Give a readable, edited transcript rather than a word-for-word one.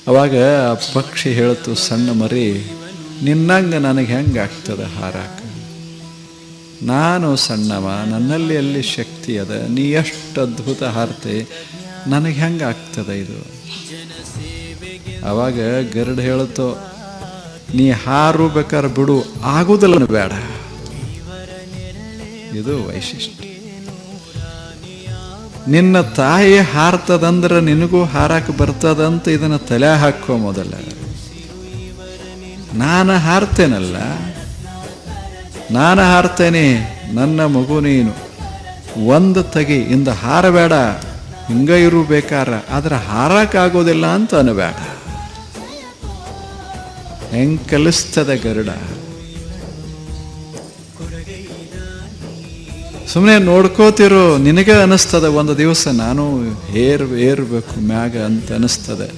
ಅವಾಗ ಆ ಪಕ್ಷಿ ಹೇಳ್ತು, ಸಣ್ಣ ಮರಿ, ನಿನ್ನಂಗೆ ನನಗೆ ಹೆಂಗೆ ಆಗ್ತದೆ ಹಾರಾಕ? ನಾನು ಸಣ್ಣವ, ನನ್ನಲ್ಲಿ ಎಲ್ಲಿ ಶಕ್ತಿ ಅದ, ನೀ ಎಷ್ಟು ಅದ್ಭುತ ಹಾರ್ತೆ, ನನಗೆ ಹೆಂಗೆ ಆಗ್ತದೆ ಇದು? ಅವಾಗ ಗರುಡ ಹೇಳ್ತು, ನೀ ಹಾರು ಬೇಕಾದ್ರೆ ಬಿಡು, ಆಗುವುದಿಲ್ಲ ಬೇಡ. ಇದು ವೈಶಿಷ್ಟ್ಯ. ನಿನ್ನ ತಾಯಿ ಹಾರ್ತದಂದ್ರೆ ನಿನಗೂ ಹಾರಕ್ಕೆ ಬರ್ತದಂತ ಇದನ್ನು ತಲೆ ಹಾಕೋ ಮೊದಲ. ನಾನು ಹಾರ್ತೇನಲ್ಲ, ನಾನು ಹಾರ್ತೇನೆ, ನನ್ನ ಮಗು ನೀನು. ಒಂದು ತೆಗಿ, ಇಂದ ಹಾರಬೇಡ, ಹಿಂಗ ಇರು ಬೇಕಾರ, ಆದ್ರೆ ಹಾರಕ್ಕಾಗೋದಿಲ್ಲ ಅಂತ ಅನ್ಬೇಡ. ಹೆಂಗ್ ಕಲಿಸ್ತದ ಗರುಡ. ಸುಮ್ಮನೆ ನೋಡ್ಕೋತಿರೋ, ನಿನಗೆ ಅನಿಸ್ತದ ಒಂದು ದಿವಸ ನಾನು ಏರ್ಬೇಕು ಮ್ಯಾಗ ಅಂತ ಅನಿಸ್ತದೆ.